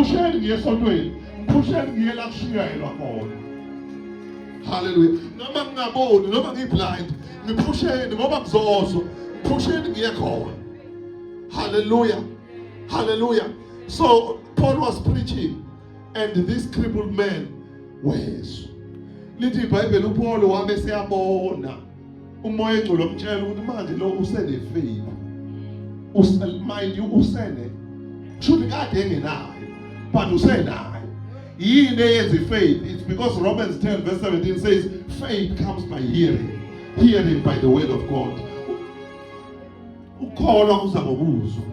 Ngiphusheni ngiye esontweni, ngiphusheni ngiye la kushiyelwa khona. Hallelujah. Noma ngingaboni, noma ngiblind, ngiphusheni ngoba ngizozwa. Ngiphusheni ngiye khona. Hallelujah. Hallelujah. So Paul was preaching and this crippled man wezwa. Lithi iBhayibheli uPaul wabe seyabona umoya engcolo omtshela ukuthi manje lo usene faith. Mind you usene. Should kade engenayo. But usenayo. Yini eyenza faith? It's because Romans 10 verse 17 says faith comes by hearing. Hearing by the word of God. Ukholwa kuza ngokuzwa.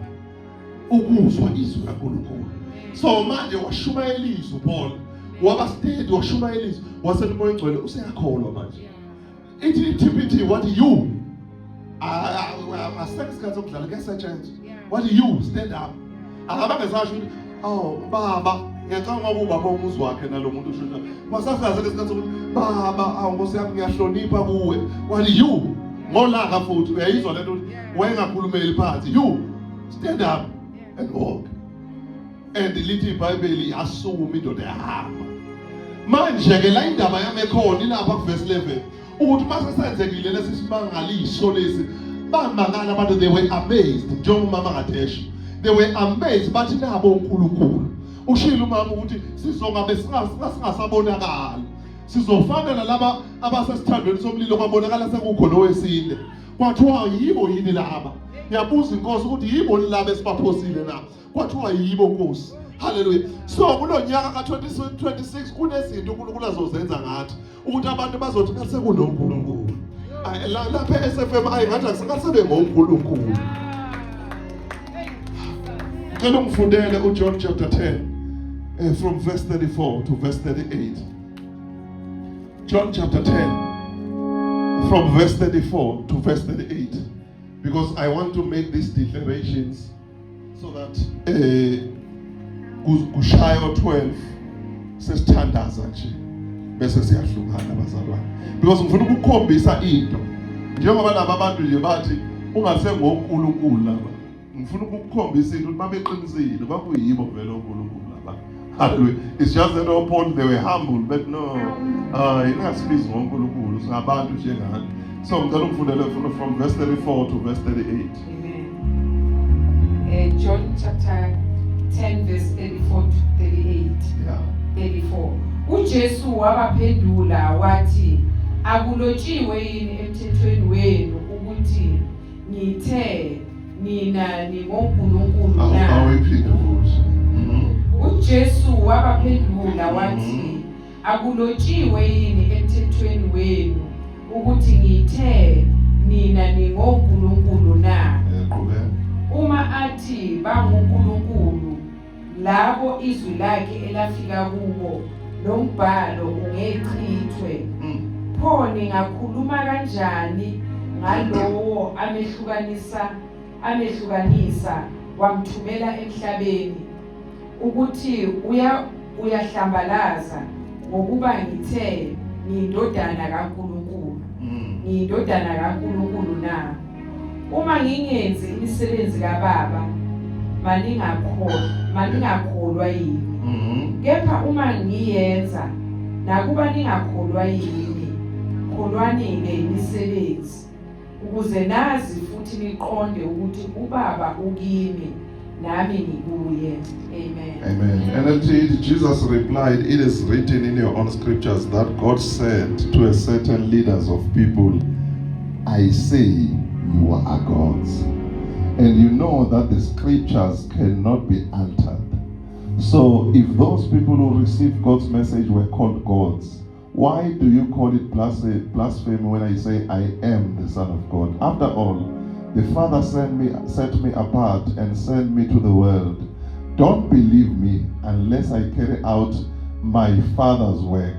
Ukuzwa izwi kaNkulunkulu. So manje washumayela izwi Paul. Wabastedi washumayela izwi. Wasethi umoya engcwele useyakholwa manje. Ithi Timothy what you asesikhathi okudlala kuyasetshenzwa. What you stand up. Akabange sasho ukuthi oh baba ngiyacanga ukuba umuzi wakhe nalomuntu ushona. Masafika lesikhathi ukuthi baba awunkosi yami ngiyahlonipha kuwe. What you ngolaka futhi uyayizwa lento ukuthi wengakhulumeli phansi. You stand up and walk. And lithi iBhayibheli asuma indoda yahamba. Manje ke la indaba yami ekhona ilapha ku verse 11 ukuthi mase senzekile lesisimangaliso lesi bamangala abantu they were amazed njengomama kaDesha. They were amazed bathi nabo uNkulunkulu. Ushilo umama ukuthi sizongabe singasabonakala. Sizofana nalaba abasesithandweni somlilo kwabonakala sekukho nowesine. Kwathiwa yibo yini laba? Yabuza inkosi ukuthi yibo laba esibaphosile na? Kwathiwa yibo Nkosi. Hallelujah. So kulonyaka ka2026 kunezinto uNkulunkulu azozenza ngathi ukuthi abantu bazothi ngathi sekunoNkulunkulu. Lapha eSFM ayingathi akusebe ngoNkulunkulu. Ngicela ungifundele uJohn chapter 10 from verse 34 to verse 38. John chapter 10 from verse 34 to verse 38, because I want to make these declarations so that kushaya 12 sesithandaza nje bese siyahlukana bazalwane, because ngifuna ukukhombisa into njengoba laba abantu nje bathi ungasengoNkulunkulu laba. Ngifuna ukukhombisa into ukuthi babeqinisile kwakuyibo vele uNkulunkulu laba. Hallelujah. It's just that upon they were humble, but no, ingasibizi ngoNkulunkulu singabantu njengani. So ngicela ungifundele from verse 34 to verse 38. Amen. John chapter 10 verse 34 to 38. Yeah. 34. uJesu wabaphendula wathi, akulotshiwe yini emthethweni wenu ukuthi ngithe nina ningoNkulunkulu na? uJesu wabaphendula wathi, akulotshiwe yini emthethweni wenu ukuthi ngithe nina ningoNkulunkulu na? Uma athi bangoNkulunkulu, labo izwi lakhe elafika kubo lombhalo ungechithwe. Pho ningakhuluma kanjani ngalowo amehlukanisa wamthumela emhlabeni ukuthi uyahlambalaza ngokuba ngithe ngiyindodana kaNkulunkulu. Ngiyindodana kaNkulunkulu na? Uma ngingenzi imisebenzi kaBaba, maningakholwa yini? Kepha uma ngiyenza, nakuba ningakholwa yini, kholwanike imisebenzi, ukuze nazi futhi niqonde ukuthi uBaba ukimi nami ngikuye. Amen. Amen. And indeed, Jesus replied, it is written in your own scriptures that God said to a certain leaders of people, I say you are gods. And you know that the scriptures cannot be altered. So if those people who received God's message were called gods, why do you call it blasphemy when I say I am the Son of God? After all, the Father set me apart and sent me to the world. Don't believe me unless I carry out my Father's work.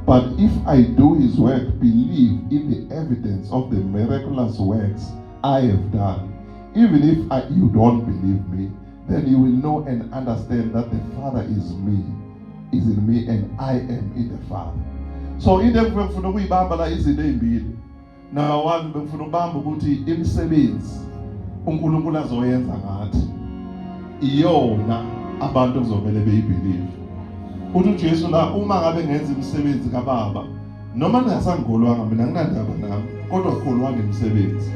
But if I do his work, believe in the evidence of the miraculous works I have done. Even if you don't believe me, then you will know and understand that the Father is in me and I am in the Father. So in the ngifuna ukuyibamba la izinto ezimbili. Now one ngifuna ubamba ukuthi imisebenzi uNkulunkulu azoyenza ngathi iyona abantu kuzomela beyibelieve. Uthi uJesu la uma ngabe ngenza imisebenzi kaBaba noma ningasangolwanga mina nginandaba nami kodwa kholwa ngemisebenzi.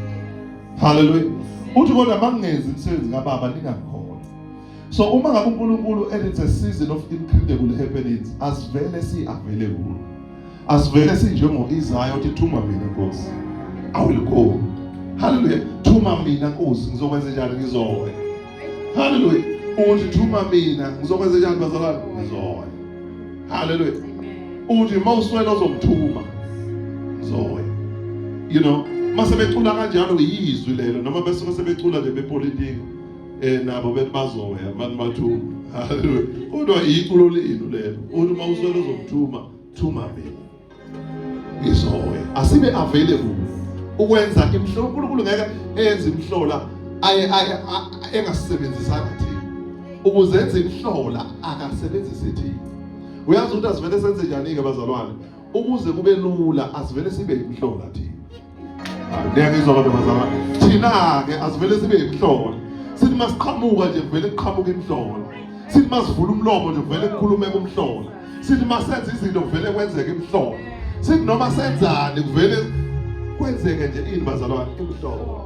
Hallelujah. Uthi kodwa mangenza imisebenzi kaBaba ningakhona. So uma ngabe uNkulunkulu it's a season of incredible happenings asivele siavele kulo. Asivele sinjengo Isaiah uthi thuma mina Nkosi. I will go. Hallelujah. Thuma mina Nkosi ngizokwenza njani ngizowe. Hallelujah. Uthi thuma mina ngizokwenza njani bazalwane ngizowe. Hallelujah. Uthi mawuswela uzomthuma ngizowe. You know, mase becula kanjalo yizwi lelo noma bese sebecula nje bepolitiki nabo bethi bazowe abantu bathuma. Hallelujah. Kodwa iculo lelo lelo. Uthi mawuswela uzomthuma thuma mina. Ngizowe. Asibe available. Ukwenza imhlola uNkulunkulu ngeke enze imhlola engasebenzisanga thina ukuze enze imhlola akasebenzise thina. Uyazi ukuthi asivele senze njani ke bazalwane ukuze kube lula asivele sibe imhlola thina. Ngiyangizwa kodwa bazalwane thina ke asivele sibe imhlola sithi masiqhamuka nje kuvele kuqhamuka imhlola sithi masivula umlomo nje kuvele kukhulume kumhlola sithi masenza izinto kuvele kwenzeke imhlola sithi noma senzani kuvele kwenzeke nje ini bazalwane imhlola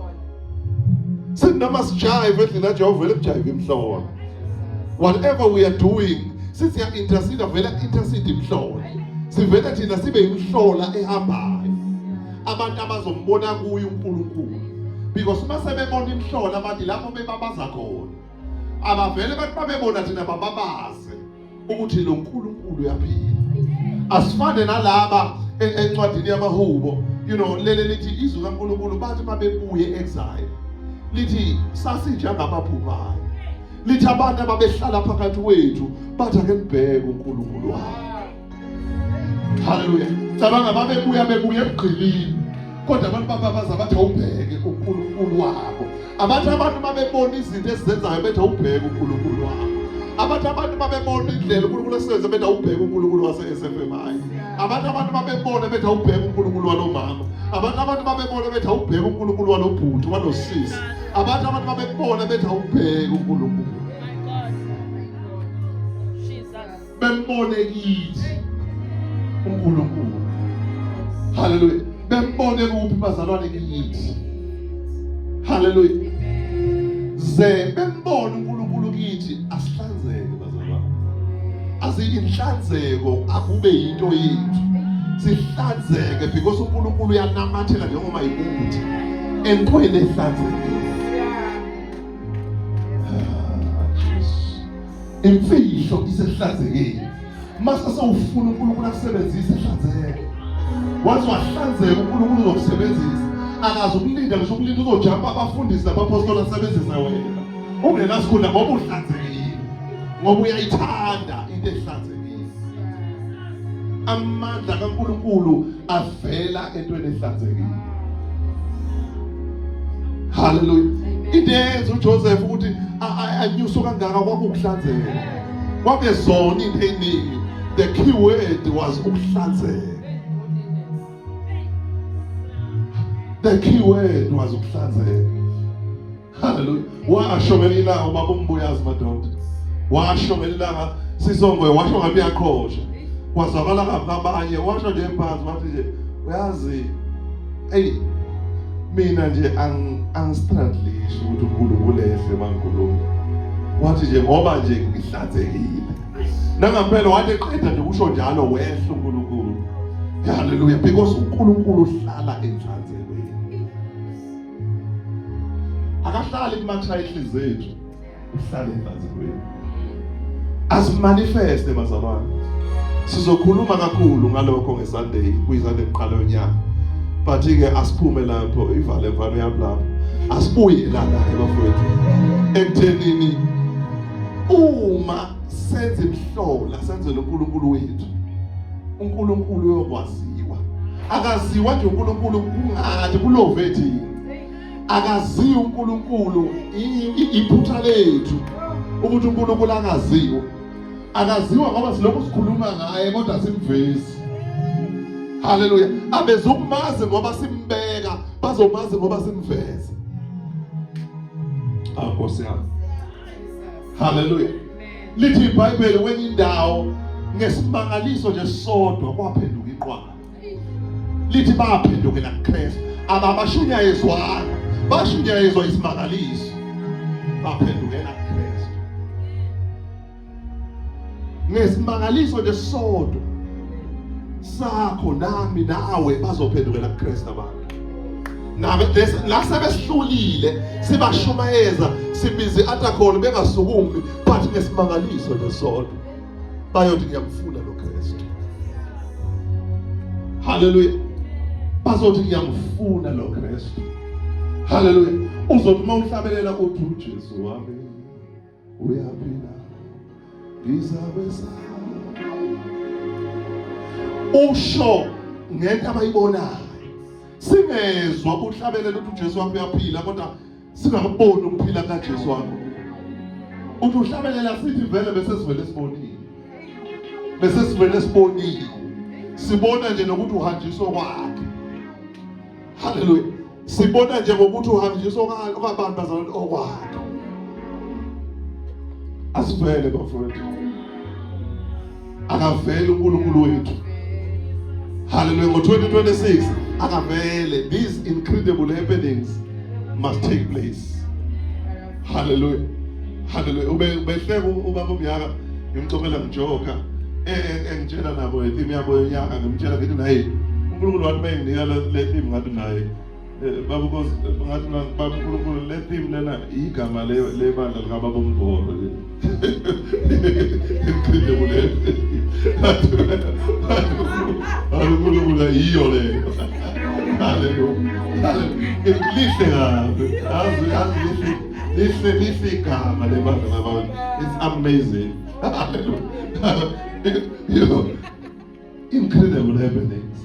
sithi noma sijive endlela Jehova vele kujive imhlola whatever we are doing sithi ya intercede vele intercede imhlola sivele thina sibe imhlola ehambayo abantu abazombona kuyo uNkulunkulu because mase bebona imhlola abantu lapho bebabaza khona abavele bathi babebona thina bababaze ukuthi lo uNkulunkulu uyaphila asifane nalaba encwadini yamahubo you know lele lithi izwi kaNkulunkulu bathi mabebuye exile lithi sasija ngabaphuphayo lithi abantu ababehlala phakathi kwethu bathi ake nibheke uNkulunkulu wabo. Hallelujah. Cabanga babebuya ebugqilini kodwa abantu bababaza bathi awubheke uNkulunkulu wabo. Abantu babebona izinto ezizenzayo bethi awubheke uNkulunkulu wabo. Abantu babebona indlela uNkulunkulu asenze bethi awubheke uNkulunkulu wase-SFMI. Abantu babebona bethi awubheke uNkulunkulu walomama. Abantu babebona bethi awubheke uNkulunkulu walobhuti walosisi. Abantu babebona bethi awubheke uNkulunkulu. Bembone kithi uNkulunkulu. Hallelujah. Bembone kuphi bazalwane kithi. Hallelujah. Ze bembone uNkulunkulu kithi asihlanzeke bazalwane. Azinhlanzeko akube into yethu. Sihlanzeke because uNkulunkulu uyanamathela njengoba ibuthi entweni ehlanzekile. Imfihlo isehlanzekile. Mase sewufuna uNkulunkulu akusebenzise ehlanzeke. Wathi wahlanzeka uNkulunkulu uzokusebenzisa. Akazi ukulinda ngisho ukulinda uzojamba abafundisi nabapostoli asebenzisa wena. Ungenasikhundla ngoba uhlanzekile. Ngoba uyayithanda into ehlanzekile. Amandla kaNkulunkulu avela entweni ehlanzekile. Hallelujah. Idenze uJoseph ukuthi anyuso kangaka kwakuhlanzeka. Kwakuzona into eningi. The key word was ukuhlanzeka. The key word was ukuhlanzeka. Hallelujah. Washomelila ubaba umbuyazi madoda. Washomelila sisongo washo ngabe uyaqhosha. Kwazakala ngabanye washo nje phansi wathi nje uyazi hey mina nje angistranglish ukuthi uNkulunkulu ehle maNkulunkulu. Wathi nje ngoba nje ngihlanzekile. Nangampela wathi eqeda nje kusho njalo wehle uNkulunkulu. Hallelujah because uNkulunkulu uhlala enhlanzekweni. Akahlali kuma-titles zethu. Uhlala enhlanzekweni. Asimanifeste bazalwane. Sizokhuluma kakhulu ngalokho ngeSunday kuyiSunday kuqala yonyaka. But ke asiphume lapho ivale mfana yami lapho. Asibuye la bafowethu. Ekuthenini uma senze imhlola senze loNkulunkulu wethu. uNkulunkulu uyokwaziwa. Akaziwa nje uNkulunkulu kungathi kulovethi. Akaziwa uNkulunkulu iphutha lethu ukuthi uNkulunkulu akaziwa. Akaziwa ngoba silokhu sikhuluma ngaye kodwa simvezi. Hallelujah. Abezokumazi ngoba simbeka, bazomazi ngoba simveza. Nkosi yami. Hallelujah. lithi iBhayibheli kwenye indawo ngesimangaliso nje sodwa kwaphenduka inqwaba. Lithi baphendukela kuKristu, ababashunyayezwanga, bashunyayezwa isimangaliso, baphendukela kuKristu. Ngesimangaliso nje sodwa sakho nami nawe bazophendukela kuKristu abantu. La sebesihlulile sibashumayeza sibize atakhona bengasukumi but ngesimangaliso nje sodwa bayothi ngiyamfuna lo Kristu. Hallelujah. Bazothi ngiyamfuna lo Kristu. Hallelujah. Uzothi mawuhlabelela uthi uJesu wami uyaphila ngizabe sayo. Usho ngento abayibonayo. Singezwa uhlabelela uthi uJesu wami uyaphila kodwa singakuboni ukuphila kaJesu wami. Uthi uhlabelela sithi vele bese sivele sibonile. Bese sivele sibonile. Sibona nje nokuthi uhanjiswa kwakhe. Hallelujah. Sibona nje ngokuthi uhanjiswa kwabantu bazalwane okwakhe. Asivele bafowethu. Akavele uNkulunkulu wethu. Hallelujah. Ngo-2026 akavele. These incredible happenings must take place. Hallelujah. Hallelujah. Ubehleka ubaba umyaka ngimcokela ngijoka. Engitshela nabo ethimi yabo yonyaka ngimtshela ngithi naye uNkulunkulu wathi benginika le theme ngathi naye baba because ngathi baba uNkulunkulu le theme lena igama le bandla lika baba uMbholo. Incredible. uNkulunkulu yiyo le. Hallelujah. Lihle igama le bandla labantu. It's amazing. Hallelujah. You know, incredible happenings.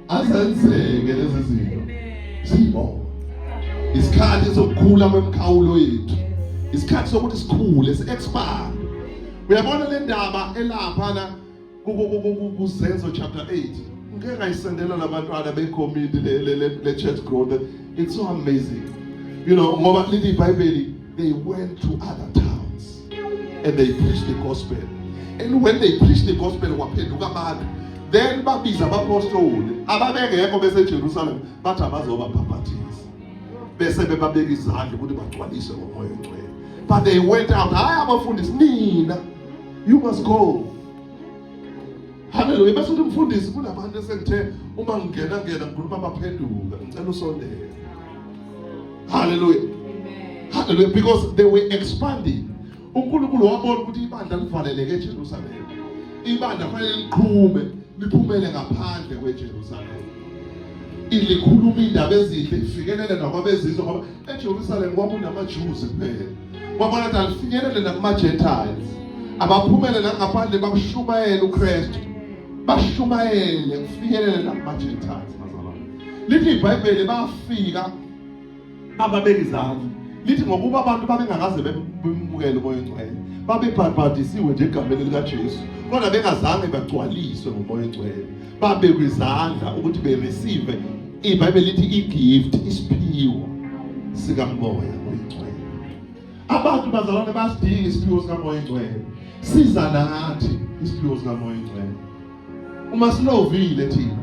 Asenzeke lezi zinto. Sibona. Isikhathi sokukhula kwemkhawulo yethu. Isikhathi sokuthi sikhule, si-expand. Uyabona le ndaba elapha kuZenzo chapter 8. Ngeke ngayisendela labantwana becommittee le church growth. It's so amazing. You know, ngoba lithi iBhayibheli, they went to other towns and they preached the gospel. And when they preached the gospel waphenduka abantu, then babiza abapostoli ababengekho bese eJerusalem bathi abazobabhaphathiza bese bebabeka izandla ukuthi bagcwaliswe ngoMoya oNgcwele. But they went out. Hayi abafundisi nina, you must go. Hallelujah. Bese umfundisi kunabantu esengithe uma ngena ngikhuluma baphenduka ngicela usondele. Hallelujah. Hallelujah. Because they were expanding. uNkulunkulu wabona ukuthi ibandla livaleleke eJerusalem. Ibandla kufanele liqhume liphumele ngaphandle kweJerusalem. Ilikhuluma indaba ezinhle ifikelele nakwabezizwe ngoba eJerusalem kwakunamaJews kuphela. Kwabona ukuthi alifinyelele nakuma-Gentiles. Abaphumele ngaphandle bakushumayela uKristu. Bashumayele kufinyelele nakuma-Gentiles bazalwane. Lithi iBhayibheli bafika ababeka izandla. Lithi ngokuba abantu babengakaze bemukele uMoya oNgcwele. Babebhaphathisiwe nje egameni likaJesu. Kodwa bengazange bagcwaliswe ngoMoya oNgcwele. Babekwe izandla ukuthi bereceive iBhayibheli lithi igift, isiphiwo sikaMoya oNgcwele. Abantu bazalwane basidinga isiphiwo sikaMoya oNgcwele. Siza nathi isiphiwo sikaMoya oNgcwele. Uma silovile thina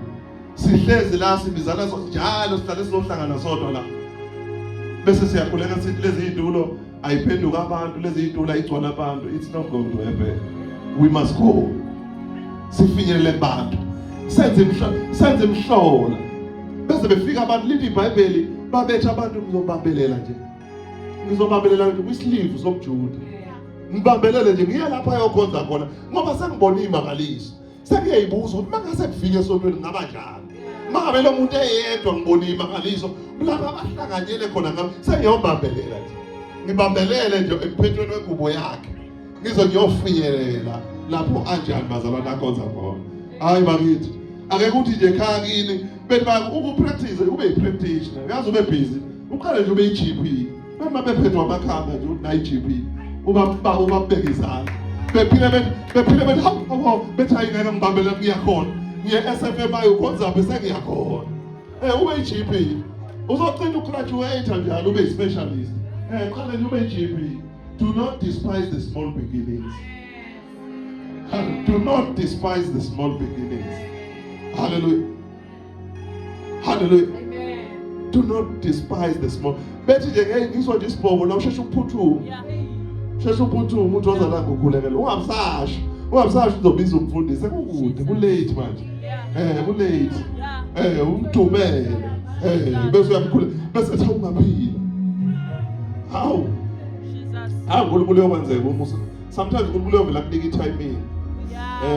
sihlezi la sibizana njalo sihlale sizohlangana sodwa la. Bese siyakhuleka sithi lezi idulo ayiphenduka abantu, lezi idulo ayigcwala abantu. It's not going to happen. We must go. Sifinyelele abantu. Senze imhlola. Bese befika abantu lithi iBhayibheli babetha abantu ngizobambelela nje. Ngizobambelela nje kwisilivu somJuda. Ngibambelele nje ngiye lapha yokhonza khona ngoba sengibona imangaliso. Sekuyibuza ukuthi mangase kufike esontweni ngaba njani. Mangabe lo muntu eyedwa ngibona imangaliso kulabo abahlanganyele khona ngami sengiyobambelela nje. Ngibambelele nje ekuphethweni kwengubo yakhe. Ngizokuyofinyelela lapho anjani bazalwane akhonza khona. Hayi bakithi. Ake kuthi nje ekhaya kini bethi ukupractice ube yi-practitioner. Uyazi ube busy. Uqale nje ube yi-GP. Bema bephethwe amakhanda nje uthi nayi GP. Ubabeka izandla. Bephile bethi hawo bethi ayingeke ngibambele ngiyakhona. Ngiye SFM ayokhonza bese ngiyakhona. Ube yi-GP. Uzocina ugraduate njalo ube yi-specialist. Qale nje ube yi-GP. Do not despise the small beginnings. Do not despise the small beginnings. Hallelujah. Hallelujah. Amen. Do not despise the small. Bethi nje ngeke ngisho nje isibhobo la usheshe uphuthuma. Usheshe uphuthuma umuntu ozala ngokhulekela. Ungamsashi. Ungamsashi uzobiza umfundisi sekukude kulate manje. Kulate. Umdumele. Bese uyamkhule bese ethi ungaphila. Hawu. uNkulunkulu uyokwenzeka umusa. Sometimes uNkulunkulu uyovela kunika itiming.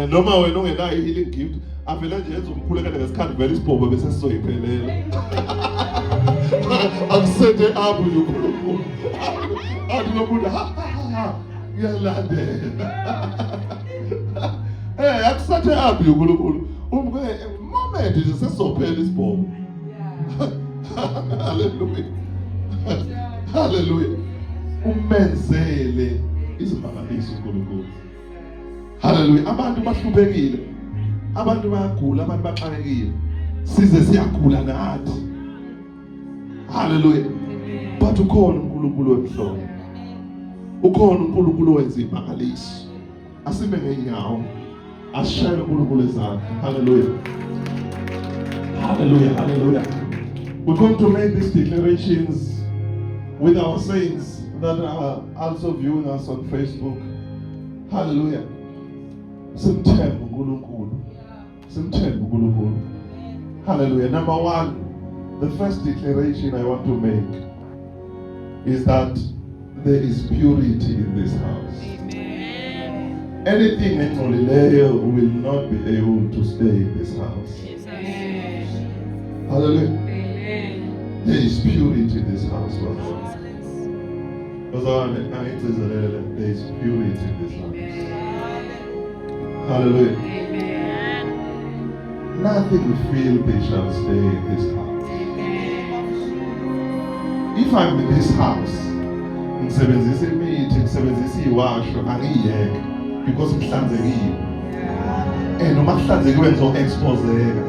Noma wena ungenayo healing gift, avela nje yenza umkhulekela ngesikhathi vele isibhobo bese sizoyiphelela. Akusethe apho uNkulunkulu. Akunomuntu uyalandela. Akusethe apho uNkulunkulu. Moment nje sesizophela isibhobo. Hallelujah. Hallelujah. Umenzele izimangaliso uNkulunkulu. Hallelujah. Abantu bahluphekile. Abantu bayagula, abantu baxakekile. Size siyagula nathi. Hallelujah. But ukhona uNkulunkulu wemhlobo. Ukhona uNkulunkulu owenza imangaliso. Asime ngeenyawo. Ashaye uNkulunkulu ezandla. Hallelujah. Hallelujah. Hallelujah. We're going to make these declarations with our saints that are also viewing us on Facebook. Hallelujah. Simthembe uNkulunkulu. Simthembe uNkulunkulu. Hallelujah. Number one, the first declaration I want to make is that there is purity in this house. Amen. Anything engcolileyo will not be able to stay in this house. Amen. Hallelujah. Amen. There is purity in this house, Lord. There is purity in this house. Hallelujah. Amen. Nothing filthy shall stay in this house. If I'm in this house, ngisebenzisa imithi, ngisebenzisa iwasho, angiyeke because ngihlanzekile. Noma kuhlanzekile ngizo-exposeka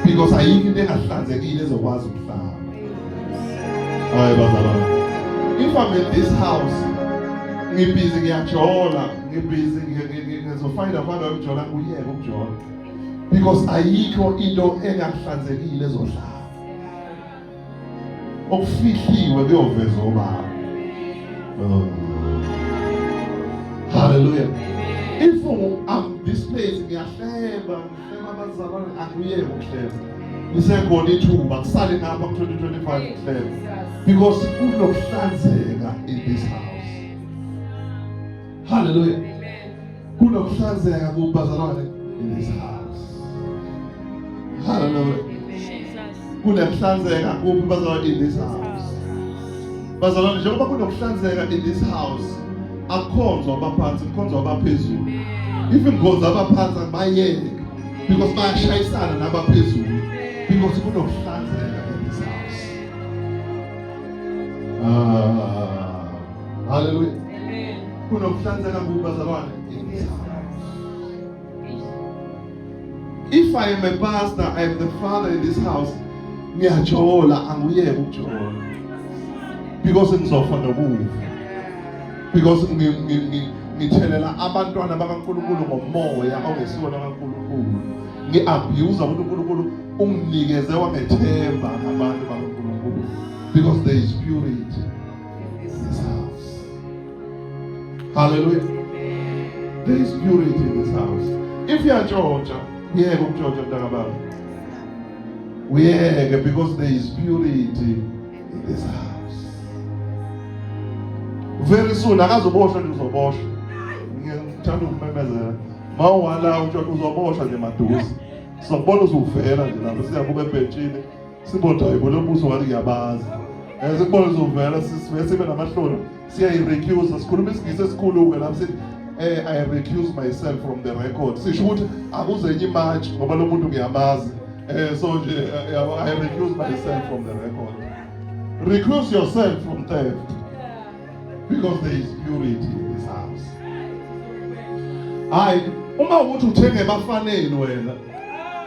because ayikho into engahlanzekile ezokwazi ukuhlala. Hayi bazalwane. If I'm in this house, ngibhizi ngiyajola, ngibhizi ngizofind abantu abajola kuyeke ukujola. Because ayikho into engahlanzekile ezohlala. Okufihliwe kuyoveza obaba. Hallelujah. If I'm this place, ngiyahleba abazalwane akuyeke ukuhleba. Ngisekhona ithuba kusale ngapha ku-2025 kuhleba. Because kunokuhlanzeka in this house. Hallelujah. Kunokuhlanzeka kubazalwane in this house. Hallelujah. Kunokuhlanzeka kubazalwane in this house. Bazalwane njengoba kunokuhlanzeka in this house, akukhonzwa abaphansi, kukhonzwa abaphezulu. If ingozi abaphansi bayeke because bayashayisana nabaphezulu because kunokuhlanzeka in this house. Hallelujah. Kunokuhlanzeka kubazalwane in this house. If I am a pastor, I am the father in this house, ngiyajola angiyeke ukujola because ngizofa nokufa. Because ngithelela abantwana bakaNkulunkulu ngomoya ongesiwona kaNkulunkulu. Ngi-abuse uNkulunkulu unginikeze wangethemba abantu bakaNkulunkulu. Because there is purity in this house. Hallelujah. There is purity in this house. If you are Georgia, uyeke ukujoja mntakababa. Uyeke because there is purity in this house. Very soon akazoboshwa nje uzoboshwa. Ngithanda ukumemezela. Mawala uthi uzoboshwa nje maduze. Sizobona uzuvela nje lapho siyakuba ebhentshini. Sibona hayibo lo mbuso wathi ngiyabazi. Sikubona uzuvela sibe namahloni. Siyayirecuse sikhuluma isigisi esikhulu ke lapho sithi I recuse myself from the record. Sisho ukuthi akuzenye imanje ngoba lo muntu ngiyamazi. So nje I recuse myself from the record. Recuse yourself from theft. Because there is purity in this house. Hayi, uma uthi uthenge bafanele wena.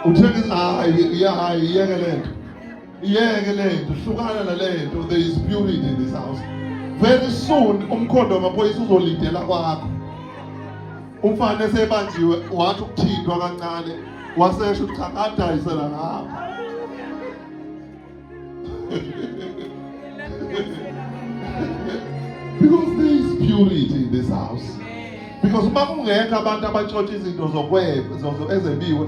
Uthenge hayi yeke lento. Yeke lento, hlukana nalento. There is purity in this house. Very soon umkhondo wamaphoyisa uzolidela kwakho. Umfana esebanjiwe wathi ukuthindwa kancane wasesho cha adayisela ngapha. Because there is purity in this house. Because uma kungekho abantu abatshotha izinto zokweba ezembiwe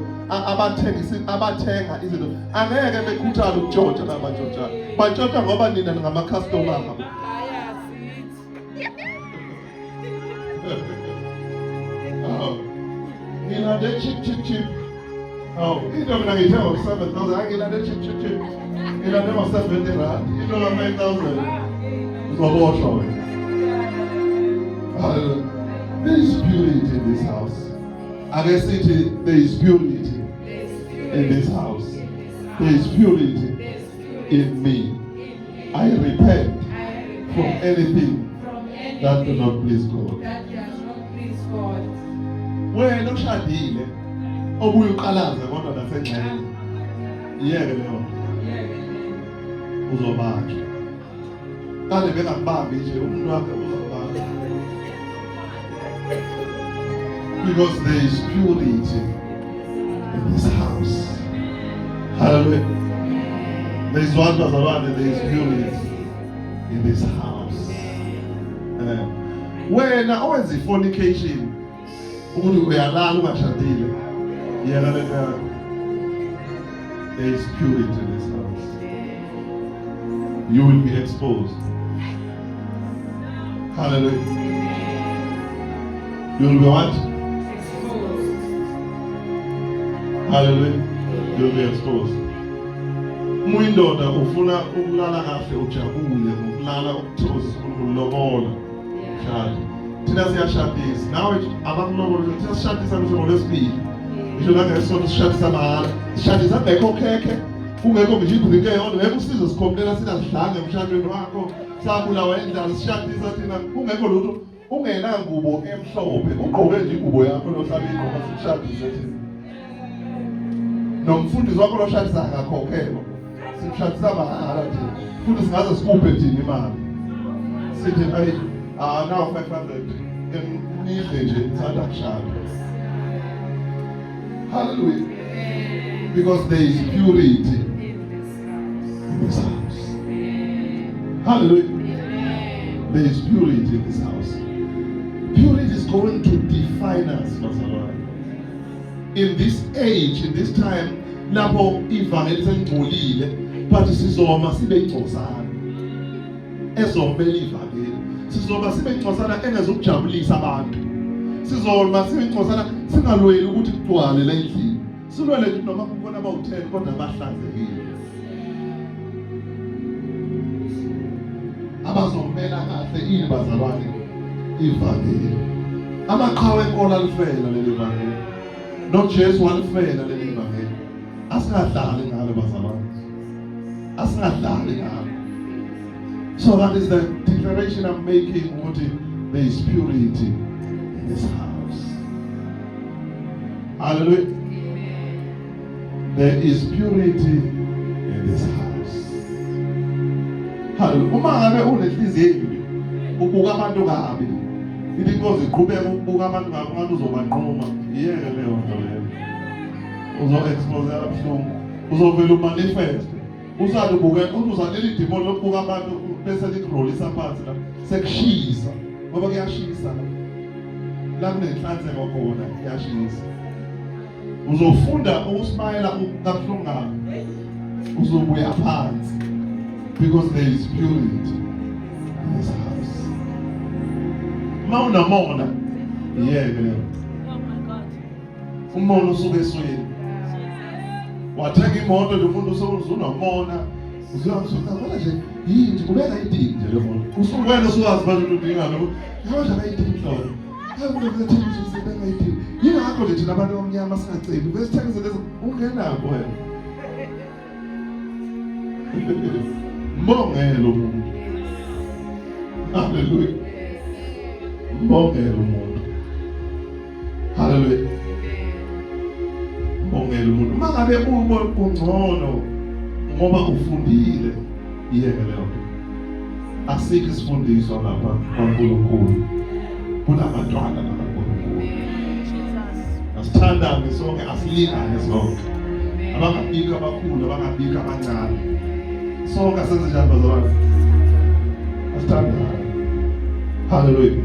abathenga izinto angeke bekhuthale ukutshotha nabatshotha. Batshotha ngoba nina ngama-customer. Ngilande chip. Oh, into mina ngithenga ngo-7,000. Ngilande chip. Ngilande ngo-70 rand. Into ka-5,000. Uzoboshwa wena. Hallelujah. There is purity in this house. I can say there is purity in this house. There is purity in me. I repent from anything that does not please God. Wena ushadile obuye uqalaze kodwa nasengxenye. Yeke leyo. Uzobanjwa. Kade bengakubambi nje umuntu wakhe uzobanjwa. Because there is purity in this house. Hallelujah. There is one Bazalwane, there is purity in this house. When always the fornication, there is purity in this house. You will be exposed. Hallelujah. You will be what? Hallelujah. You'll be exposed. Umuyindoda ufuna ukulala kahle ujabule ukulala ukuthokoza ukulobola. Shadi. Thina siyashadisa. Nawe abakulobola thina sishadisa ngisho ngolwesibili. Ngisho nangesonto sishadisa mahala. Sishadisa ngekho khekhe. Kungekho nje ibhrike yodwa ngeke usizo sikhombela sina sidlange emshadweni wakho. Sabulawa endlala sishadisa thina kungekho lutho ungena ngubo emhlophe. Ugqoke nje ingubo yakho lohlala igqoka sishadisa thina. Nomfundisi wakho loshadisa akakhokhelwa. Simshadisa mahala thina. Futhi singaze sikuphe thina imali. Sithi ayi now 500 nidle nje nithanda kushada. Hallelujah. Because there is purity in this house. Hallelujah. There is purity in this house. Purity is going to define us, Pastor. In this age, in this time, lapho ivangeli selingcolile, but sizoma sibe ingcosana. Ezombela ivangeli. Sizoma sibe ingcosana engezokujabulisa abantu. Sizoma sibe ingcosana singalweli ukuthi kugcwale la endlini. Silwele nje noma kukhona abawu-10 kodwa bahlanzekile. Abazombela kahle ini bazalwane ivangeli. Amaqhawe enkolo alifela leli vangeli. NoJesu walifela leli vangeli. Asingadlali ngalo bazalwane. Asingadlali ngalo. So that is the declaration I'm making. What there is purity in this house. Hallelujah. There is purity in this house. Hallelujah. Uma ngabe unenhliziyo embi, ubuka abantu kabi. Ithi inkosi iqhubeka ukubuka abantu kabi ngathi uzobanquma. Yeke leyo nto leyo. Uzo-expose abuhlungu. Uzovela umanifest. Usathi ubuka uzaleli demon lokubuka abantu bese likurolisa phansi la. Sekushisa. Ngoba kuyashisa la. La kunenhlanzeko khona kuyashisa. Uzofunda ukusmayela kabuhlungu ngayo. Uzobuya phansi. Because there is purity in this house. Mona. Yeke leyo. Umono usuke esweni. Wathenga imoto lo muntu usunomona. Uzuyangizokhala nje yini kubeka idini nje le moto. Usukwena usuwazi manje udinga lo. Yona ayidini hlolo. Hayi ukuthi usebeka idini. Yingakho nje thina abantu abamnyama singaceli. Besithengise lezo ungenapho wena. Mbongelo umuntu. Hallelujah. Mbongelo umuntu. Hallelujah. Mbongelo umuntu. Uma ngabe ubona kungcono ngoba ufundile yeke leyo. Asikho isifundiswa lapha kaNkulunkulu. Kunabantwana bakaNkulunkulu. Asithandane sonke, asilingane sonke. Abangabika abakhulu, abangabika abancane. Sonke asenze njani bazalwane? Asithandane. Hallelujah.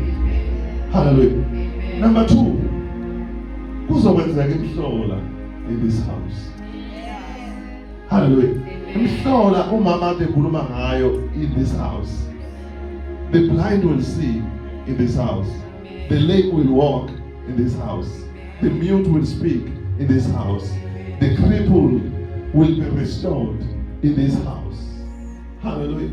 Hallelujah. Number 2. Kuzokwenzeka imhlola in this house. Hallelujah. Imhlola umama ade khuluma ngayo in this house. The blind will see in this house. The lame will walk in this house. The mute will speak in this house. The crippled will be restored in this house. Hallelujah.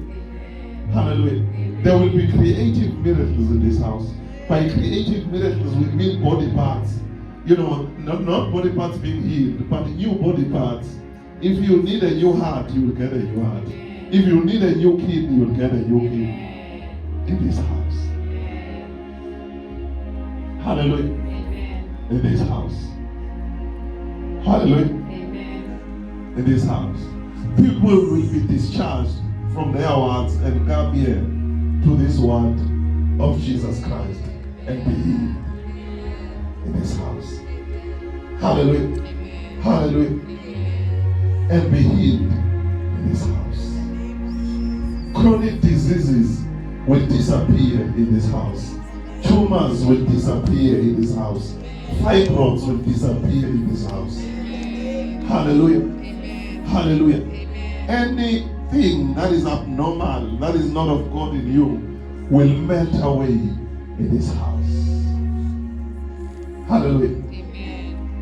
Hallelujah. There will be creative miracles in this house. By creative miracles, we mean body parts. You know, not body parts being healed, but new body parts. If you need a new heart, you will get a new heart. If you need a new kidney, you will get a new kidney in this house. Hallelujah. In this house. Hallelujah. In this house. People will be discharged from their wards and come here to this word of Jesus Christ and be healed in this house. Hallelujah. Hallelujah. And be healed in this house. Chronic diseases will disappear in this house. Tumors will disappear in this house. Fibroids will disappear in this house. Hallelujah. Hallelujah. Anything that is abnormal, that is not of God in you, will melt away in this house. Hallelujah.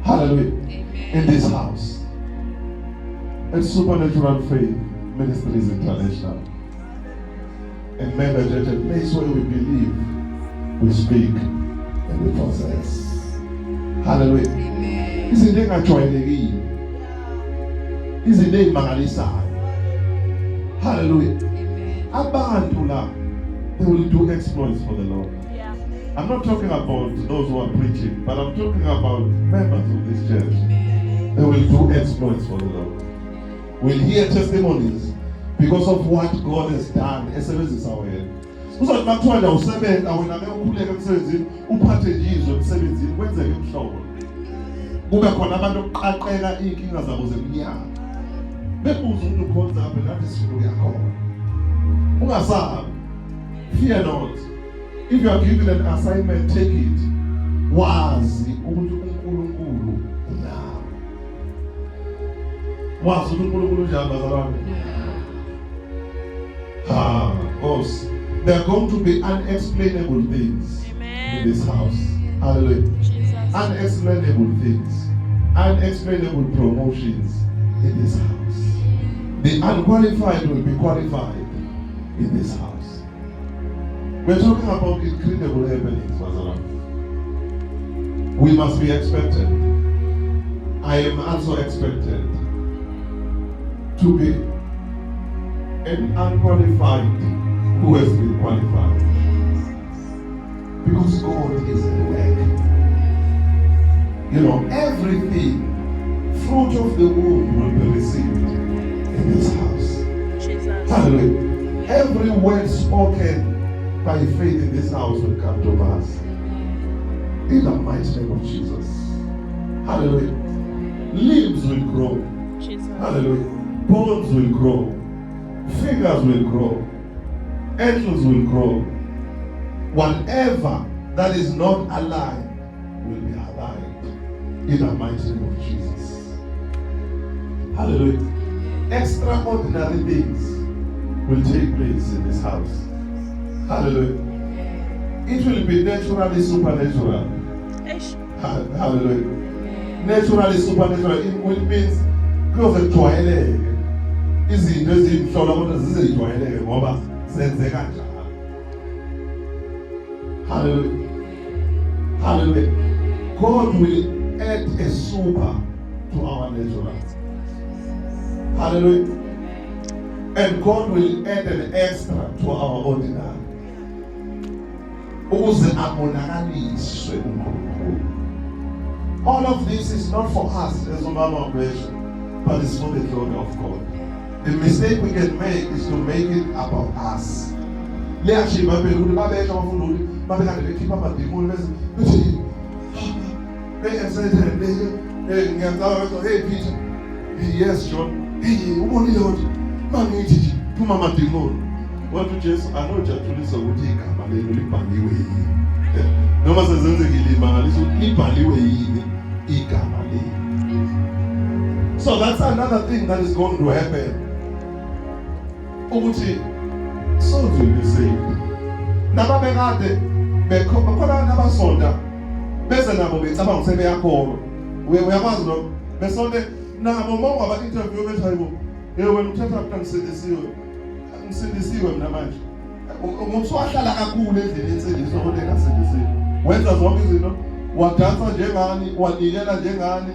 Hallelujah. In this house. And Supernatural Faith Ministries International. And mega church, a place where we believe, we speak, and we possess. Hallelujah. Izinto engajwayelekile. Izinto ezimangalisayo. Hallelujah. Abantu la, they will do exploits for the Lord. I'm not talking about those who are preaching, but I'm talking about members of this church. They will do exploits for the Lord. We'll hear testimonies because of what God has done. Esebenzisa wena. Uzothi makuthiwa usebenza wena ukhuleka emsebenzini, uphathe izwe emsebenzini, kwenzeke imhlobo. Kube khona abantu oqaqeka inkinga zabo zeminyaka. Bebuza umuntu ukhonza apha nathi sifuna uyakhona. Ungasabi. Fear not. If you are given an assignment, take it. Wazi ukuthi uNkulunkulu unawe. Wazi ukuthi uNkulunkulu njani bazalwane? Because there are going to be unexplainable things in this house. Hallelujah. Unexplainable things. Unexplainable promotions in this house. The unqualified will be qualified in this house. We're talking about incredible happenings, Mazalam. We must be expected. I am also expected to be an unqualified who has been qualified. Because God is at work. You know, everything, fruit of the womb will be received in this house. Jesus. Hallelujah. Every word spoken by faith in this house will come to pass. In the mighty name of Jesus. Hallelujah. Limbs will grow. Jesus. Hallelujah. Bones will grow. Fingers will grow. Ankles will grow. Whatever that is not alive will be alive. In the mighty name of Jesus. Hallelujah. Extraordinary things will take place in this house. Hallelujah. It will be naturally supernatural. Hallelujah. Naturally supernatural. It means kuzojwayeleke. Izinto ezimhlola kodwa zizejwayeleke ngoba zenzeka njalo. Hallelujah. Hallelujah. God will add a super to our natural. Hallelujah. And God will add an extra to our ordinary. All of this is not for us as a mama operation, but it's for the glory of God. The mistake we can make is to make it about us. liyashima phela ukuthi babesha abafundi ukuthi babekade bekhipha amadimoni bese ngiyacabanga ukuthi hey Peter, yes John, hey ubonile ukuthi mangithi nje phuma amadimoni. Wathi uJesu anojathulisa ukuthi igama lelo libhaliwe yini. Noma sezenzekile imangaliso libhaliwe yini igama lelo. So that's another thing that is going to happen. Ukuthi souls will be saved. Nababekade bekhona nabasonda bese nabo becabanga ukuthi beyakholwa. Uyakwazi lokho? Besonde nabo mawungaba interview bethi hayibo, wena uthatha ngisindisiwe mina manje. Ngumswahlala kakhulu endlini insindiso kodwa engasindisiwe. Wenza zonke izinto, wadansa njengani, wanikela njengani,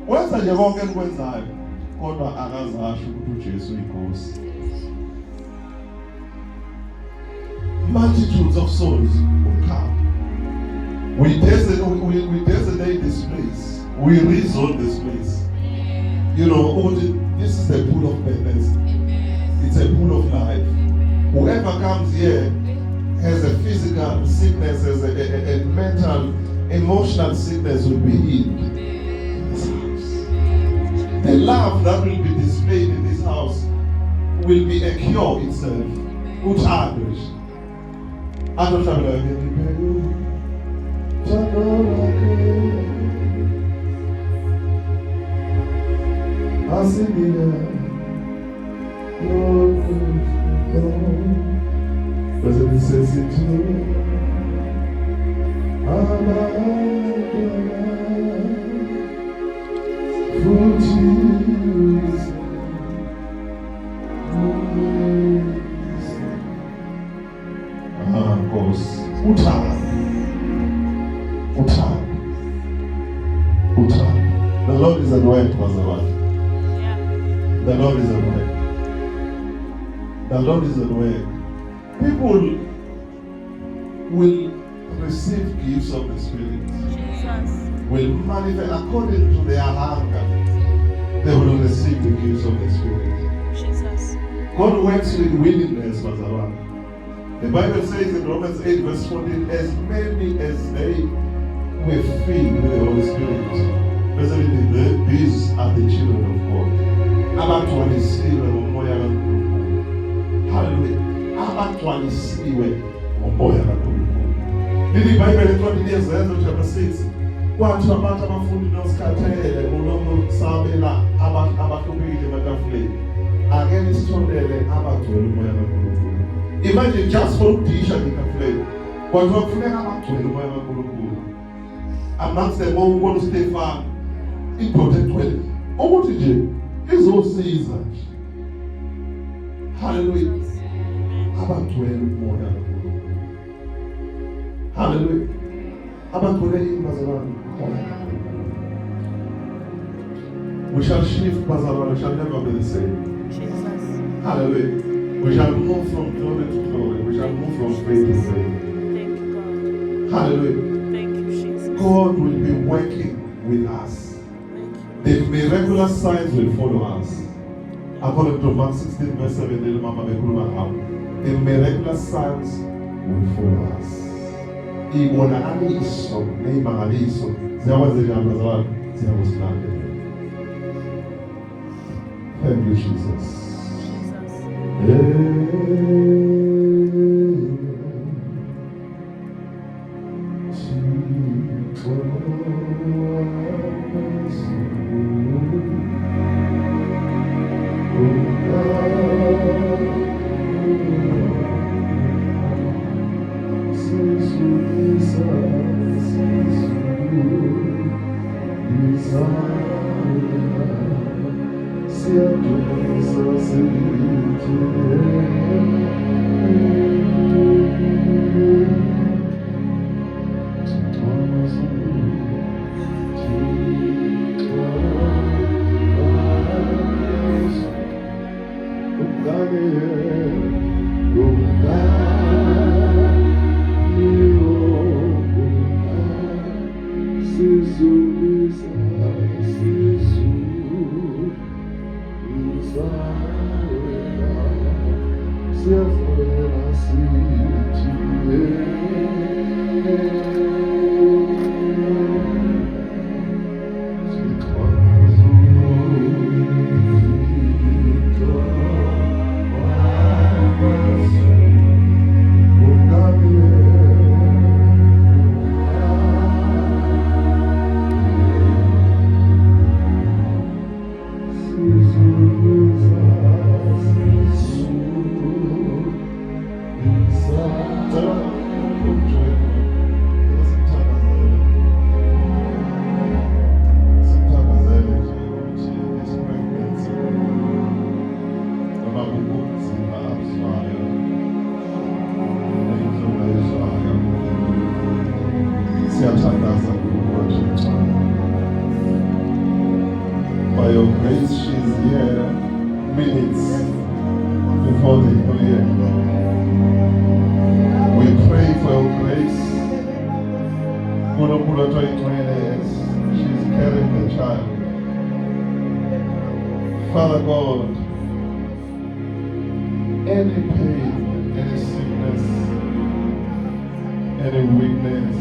wenza nje konke enikwenzayo. Kodwa akazasho ukuthi uJesu uyiNkosi. Multitudes of souls will come. We designate this place. We rezone this place. You know, this is the pool of Bethesda. It's a pool of life. Whoever comes here has a physical sickness, has a mental, emotional sickness will be healed in this house. The love that will be displayed in this house will be a cure itself. President says it The Lord is at work, Pastor. The Lord is at work. The Lord is at work. People will receive gifts of the Spirit. Jesus. Will manifest according to their hunger. They will receive the gifts of the Spirit. Jesus. God works with willingness, Pastor. The Bible says in Romans 8 verse 14, as many as they were filled with the Holy Spirit. Basically, these are the children of God. Abantu walisiwe ngomoya kaNkulunkulu. Hallelujah. Abantu walisiwe ngomoya kaNkulunkulu. Leli Bible encwadini yeZenzo chapter 6. Kwathi abantu abafundi nosikhathele unokusabela abantu abahlukile ematafuleni. Ake nisithondele abagcwele umoya kaNkulunkulu. Imagine just for ukudisha ngetafuleni. Kwathiwa kufuneka abagcwele umoya kaNkulunkulu. Amongst them all ubona uStefan indoda egcwele. Ukuthi nje izosiza nje. Hallelujah. Abagcwele umoya kaNkulunkulu. Hallelujah. Abagcwele imbazalwane. We shall shift, Bazalwane. We shall never be the same. Jesus. Hallelujah. We shall move from glory to glory. We shall move from faith to faith. Thank you, God. Hallelujah. Thank you, Jesus. God will be working with us. The miraculous signs will follow us. According to Mark 16 verse 7, the miraculous signs will follow us. Ibonakaliso neimangaliso ziyakwenza abazalwane ziyakusilandela. Thank you, Jesus. Se your grace, she's here minutes before the new year. We pray for your grace. Munokula 2020 as she's carrying the child. Father God, any pain, any sickness, any weakness,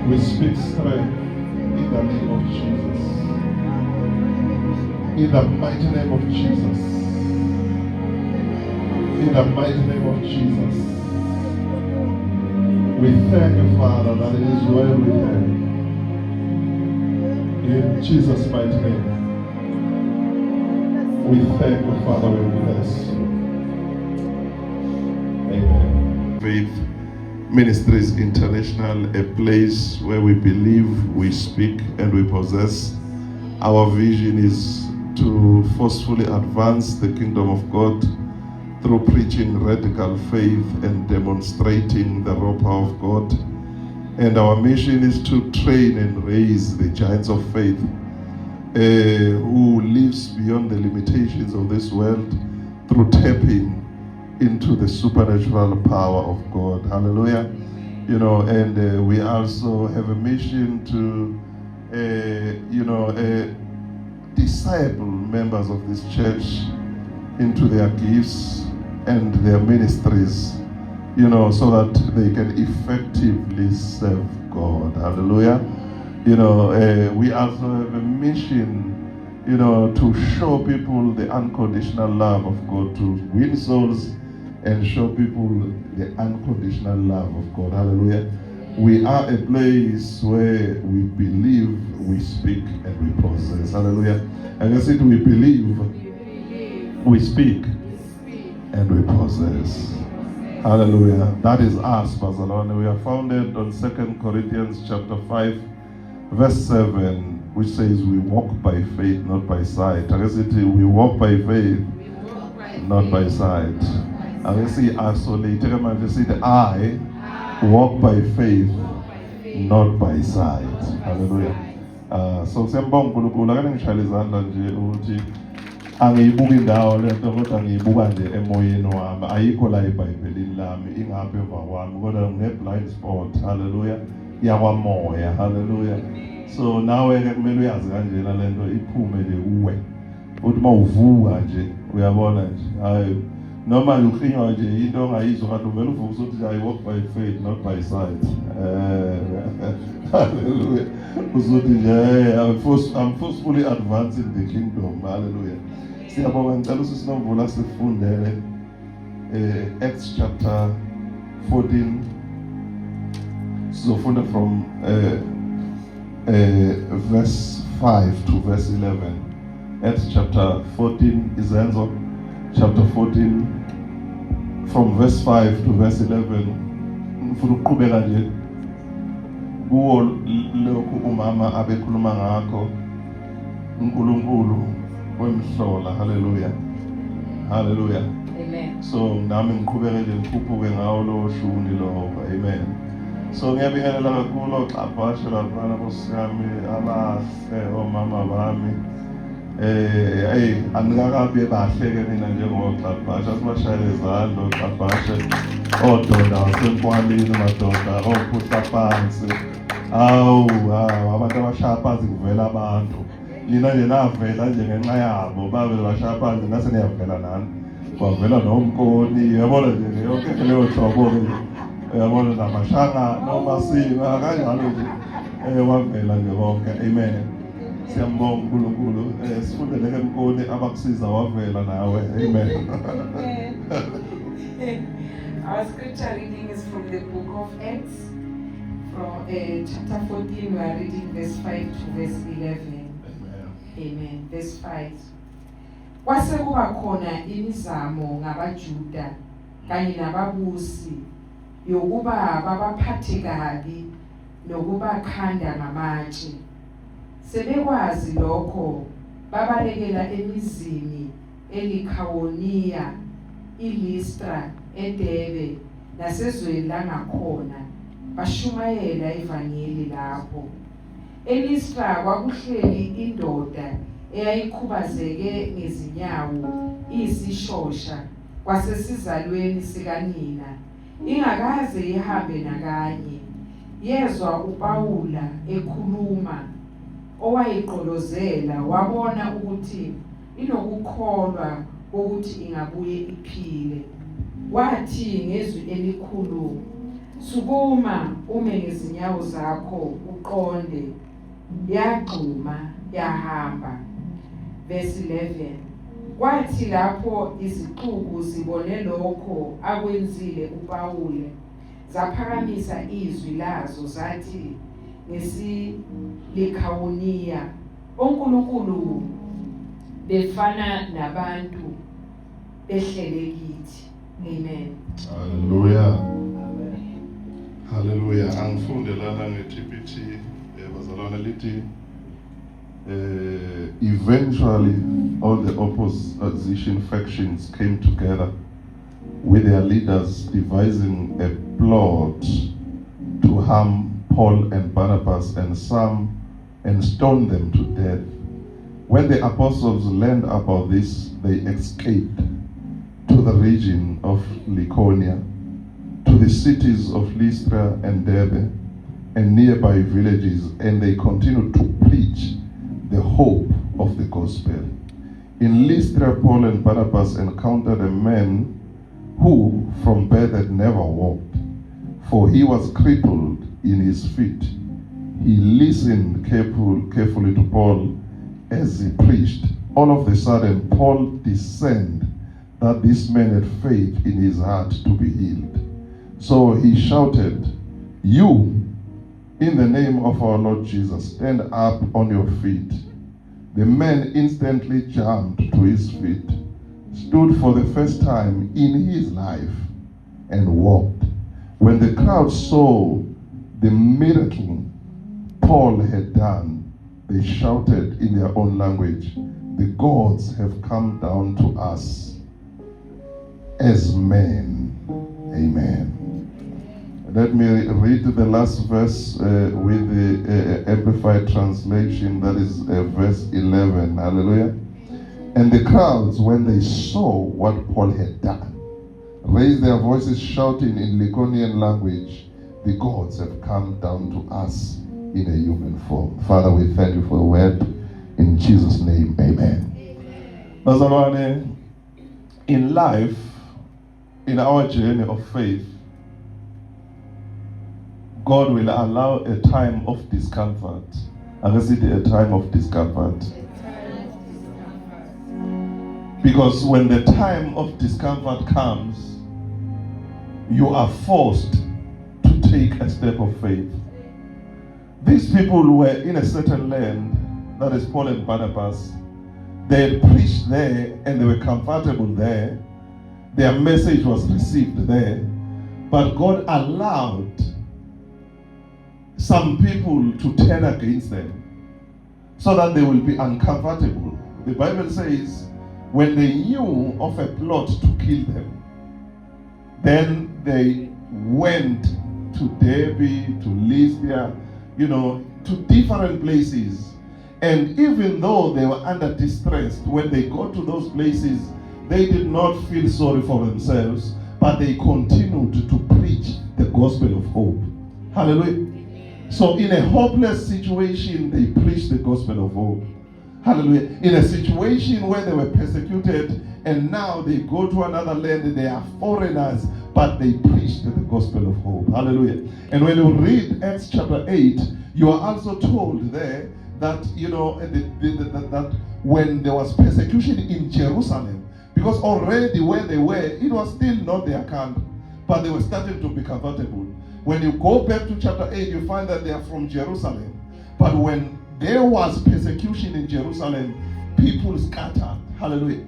we speak strength in the name of Jesus. In the mighty name of Jesus. In the mighty name of Jesus. We thank you, Father, that it is well with her. In Jesus' mighty name. We thank you, Father, we bless you. Amen. Faith Ministries International, a place where we believe, we speak, and we possess. Our vision is to forcefully advance the kingdom of God through preaching radical faith and demonstrating the raw power of God. And our mission is to train and raise the giants of faith who lives beyond the limitations of this world through tapping into the supernatural power of God. Hallelujah. You know, and we also have a mission to, disciple members of this church into their gifts and their ministries, you know, so that they can effectively serve God. Hallelujah. You know, we also have a mission, you know, to show people the unconditional love of God, to win souls and show people the unconditional love of God. Hallelujah. We are a place where we believe, we speak, and we possess. Hallelujah. And I said we believe, we speak, and we possess. Hallelujah. That is us, Barcelona. We are founded on 2 Corinthians chapter 5, verse 7, which says we walk by faith, not by sight. I said we walk by faith, not by sight. I see isolated. I said I walk by faith, not by sight. Hallelujah. So siyambonga uNkulunkulu akane ngishayele izandla nje ukuthi angiyibuka indawo lento kodwa ngiyibuka nje emoyeni wami. Ayikho la eBhayibhelini lami ingapha emva kwami kodwa ngine blind spot. Hallelujah. Yakwamoya. Hallelujah. So nawe ke kumele uyazi kanjena lento iphume le uwe. Uthi mawuvuka nje uyabona nje. Hayi noma ukhinywa nje into ongayizwa kanti uvela uvuka uthi I walk by faith not by sight. Hallelujah. Uzothi nje I'm forcefully advancing the kingdom. Hallelujah. Siyabonga ngicela usinovula sifundele Acts chapter 14. Sizofunda from verse 5 to verse 11. Acts chapter 14 Izenzo chapter 14 from verse 5 to verse 11. Ngifuna ukuqhubeka nje kuwo lokhu umama abekhuluma ngakho uNkulunkulu wemhlola. Hallelujah. Hallelujah. Amen. So nami ngiqhubeke nje ngikhuphuke ngawo lo shuni lo. Amen. So ngiyabingelela kakhulu oxhaphashe laphana kusiyami abahle omama bami. Angikakabi bahle ke mina njengoxhaphashe asibashayele izandla oxhaphashe ododa wasemkwalini madoda ophuhla phansi. Abantu abashaya phansi kuvela abantu. Nina nje navela nje ngenxa yabo babe bashaya phansi nase niyavela nani. Kwavela nomkoni yabona nje yonke leyo hlobo nje. Uyabona namashanga noma singa kanjalo nje wavela nje konke. Amen. Siyambonga uNkulunkulu sifundele ke mkoni abakusiza wavela nawe. Amen. Our scripture reading is from the book of Acts, from chapter 14. We are reading verse 5 to verse 11. Amen. Verse 5. Kwase kuba khona imizamo ngabaJuda kanye nababusi yokuba babaphathe kabi nokubakhanda ngamatshe. Sebekwazi lokho babalekela emizini eLikhawoniya, iListra, eDebe nasezweni langakhona bashumayela ivangeli lapho. eListra kwakuhleli indoda eyayikhubazeke ngezinyawo isishosha kwasesizalweni sikanina ingakaze ihambe nakanye. Yezwa uPawula ekhuluma owayiqolozela wabona ukuthi inokukholwa ukuthi ingabuye iphile. Wathi ngezwi elikhulu, "Sukuma ume ngezinyawo zakho uqonde." Yagxuma yahamba. Verse 11. Kwathi lapho izixuku zibone lokho akwenzile uPawule, zaphakamisa izwi lazo zathi ngesiLikhawoniya, "onkulunkulu befana nabantu behlele kithi." Amen. Hallelujah. Hallelujah. Angifunde lana nge-TPT bazalwana lithi eventually all the opposition factions came together with their leaders devising a plot to harm Paul and Barnabas and stone them to death. When the apostles learned about this, they escaped to the region of Lycaonia, to the cities of Lystra and Derbe and nearby villages, and they continued to preach the hope of the gospel. In Lystra, Paul and Barnabas encountered a man who from birth had never walked, for he was crippled in his feet. He listened carefully to Paul as he preached. All of a sudden, Paul discerned that this man had faith in his heart to be healed. So he shouted, "You, in the name of our Lord Jesus, stand up on your feet." The man instantly jumped to his feet, stood for the first time in his life, and walked. When the crowd saw the miracle Paul had done, they shouted in their own language, "The gods have come down to us as men." Amen. Let me read the last verse with the Amplified Translation, that is verse 11. Hallelujah. And the crowds, when they saw what Paul had done, raised their voices shouting in Lycaonian language, "The gods have come down to us in a human form." Father, we thank you for the word. In Jesus' name, amen. Bazalwane, in life, in our journey of faith, God will allow a time of discomfort. I visit a time of discomfort. Because when the time of discomfort comes, you are forced to take a step of faith. These people were in a certain land, that is Paul and Barnabas. They had preached there and they were comfortable there. Their message was received there. But God allowed some people to turn against them so that they will be uncomfortable. The Bible says when they knew of a plot to kill them, then they went to Derbe, to Lystra, to different places. And even though they were under distress, when they got to those places, they did not feel sorry for themselves, but they continued to preach the gospel of hope. Hallelujah. So in a hopeless situation, they preached the gospel of hope. Hallelujah. In a situation where they were persecuted and now they go to another land, they are foreigners, but they preached the gospel of hope. Hallelujah. And when you read Acts chapter 8, you are also told there that, that when there was persecution in Jerusalem, because already where they were, it was still not their country, but they were starting to be comfortable. When you go back to chapter 8, you find that they are from Jerusalem. But when there was persecution in Jerusalem, people scattered. Hallelujah.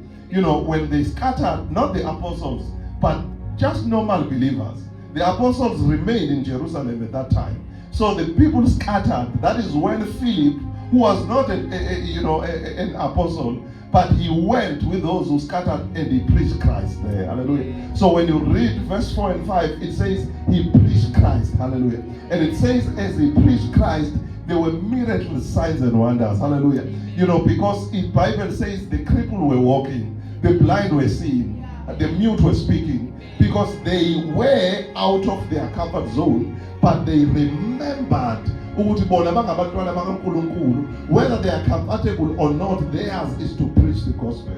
When they scattered, not the apostles, but just normal believers. The apostles remained in Jerusalem at that time. So the people scattered. That is when Philip, who was not an apostle, but he went with those who scattered and he preached Christ there. Hallelujah. So when you read verse 4 and 5, it says he preached Christ. Hallelujah. And it says as he preached Christ, there were miracles, signs and wonders. Hallelujah. You know, because the Bible says the crippled were walking, the blind were seeing, the mute were speaking, because they were out of their comfort zone, but they remembered whether they are comfortable or not, theirs is to preach the gospel.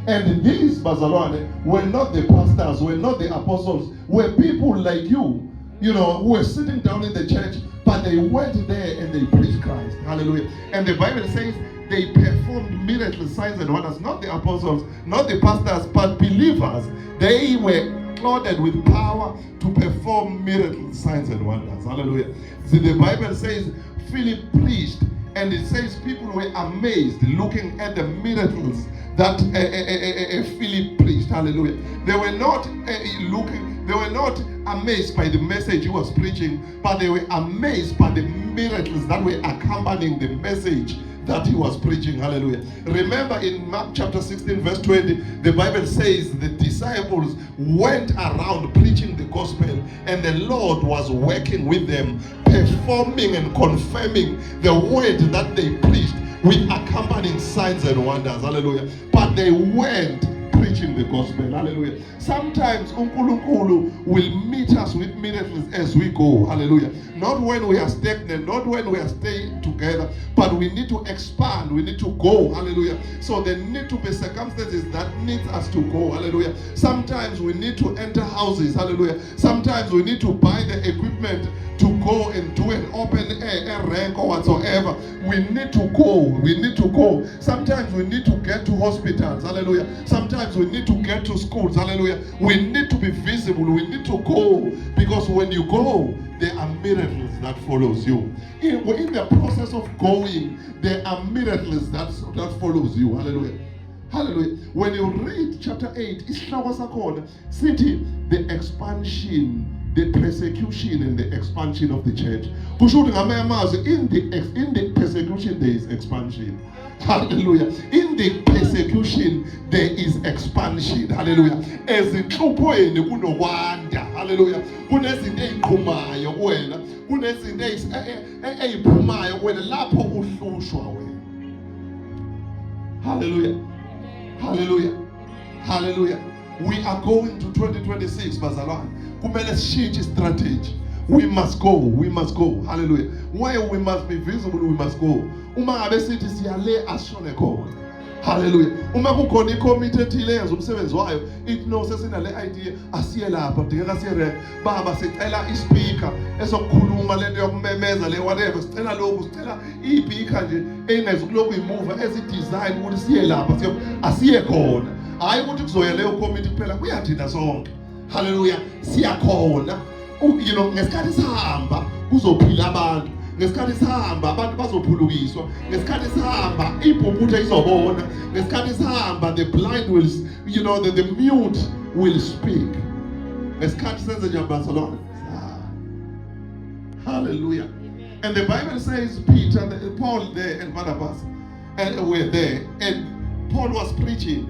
And these Bazalwane were not the pastors, were not the apostles, were people like you, you know, who were sitting down in the church, but they went there and they preached Christ. Hallelujah. And the Bible says they performed miracles, signs and wonders, not the apostles, not the pastors, but believers. They were clothed with power to perform miracles, signs and wonders. Hallelujah. See, the Bible says Philip preached, and it says people were amazed looking at the miracles that Philip preached. Hallelujah. They were not they were not amazed by the message he was preaching, but they were amazed by the miracles that were accompanying the message that he was preaching. Hallelujah. Remember in Mark chapter 16 verse 20, the Bible says the disciples went around preaching the gospel, and the Lord was working with them, performing and confirming the word that they preached with accompanying signs and wonders. Hallelujah. But they weren't preaching the gospel. Hallelujah. Sometimes uNkulunkulu will meet us with miracles as we go. Hallelujah. Not when we are stagnant, not when we are staying together, but we need to expand, we need to go. Hallelujah. So there need to be circumstances that need us to go. Hallelujah. Sometimes we need to enter houses. Hallelujah. Sometimes we need to buy the equipment to go and do an open air rank or whatsoever. We need to go. We need to go. Sometimes we need to get to hospitals. Hallelujah. Sometimes we need to get to schools. Hallelujah. We need to be visible. We need to go, because when you go, there are miracles that follows you. In the process of going, there are miracles that follows you. Hallelujah. Hallelujah. When you read chapter 8, city, the expansion, the persecution and the expansion of the church. In the persecution there is expansion. Hallelujah. In the persecution there is expansion. Hallelujah. Ezinhluphoyeni kunokwanda. Hallelujah. Kunezinto eziqhumayo kuwena, kunezinto eziphumayo kuwena lapho uhlushwa wena. Hallelujah. Hallelujah. Hallelujah. We are going to 2026, Bazalwane. Kumele shintshe strategy. We must go. We must go. Hallelujah. Where we must be visible, we must go. Uma ngabe sithi siyale ashone khona. Hallelujah. Uma kukhona ikomiti ethile yenza umsebenzi wayo, ithi no sesinale idea asiye lapha, kudingeka siye baba sicela ispeaker esokukhuluma lento yokumemeza le whatever, sicela lokhu, sicela ibhika nje enezokulokhu imove ezidesign ukuthi siye lapha, asiye khona. Hayi ukuthi kuzoya leyo committee kuphela, kuyathina sonke. Hallelujah. Siyakhona. You know, ngesikhathi sihamba kuzophila abantu. Ngesikhathi sihamba abantu bazophulukiswa. Ngesikhathi sihamba ibhubhuthe izobona. Ngesikhathi sihamba the blind will, you know, the mute will speak. Ngesikhathi senze nje Barcelona. Hallelujah. And the Bible says Peter, Paul there and Barnabas and were there, and Paul was preaching.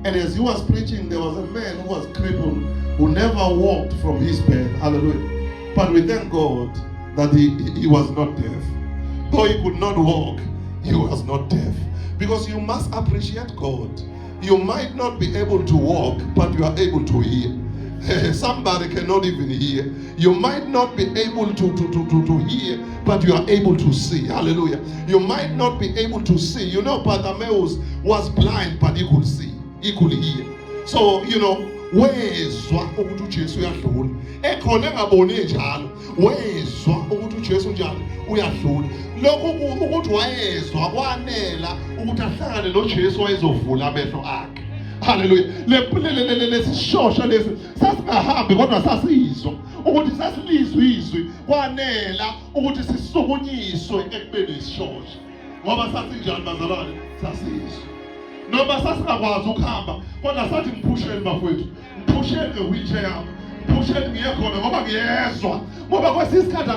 And as he was preaching, there was a man who was crippled, who never walked from his bed. Hallelujah. But we thank God that he was not deaf. Though he could not walk, he was not deaf. Because you must appreciate God. You might not be able to walk, but you are able to hear. Somebody cannot even hear. You might not be able to hear, but you are able to see. Hallelujah. You might not be able to see. You know, Bartimaeus was blind, but he could see. He could hear. So, you know, wezwa ukuthi uJesu uyadlula. Ekhona engaboni njalo, wezwa ukuthi uJesu njalo uyadlula. Lokho ukuthi wayezwa kwanela ukuthi ahlangane noJesu wayezovula amehlo akhe. Hallelujah. Lesishosha lesi sasingahambi kodwa sasizwa ukuthi sasilizwe izwi kwanela ukuthi sisukunyiswe ekubeni isishosha. Ngoba sasinjani bazalwane? Sasizwa. Noma sasingakwazi ukuhamba kodwa sathi ngiphusheni bafowethu, ngiphusheni ngewheelchair yami, ngiphusheni ngiye khona ngoba ngiyezwa, ngoba kwesisikhathi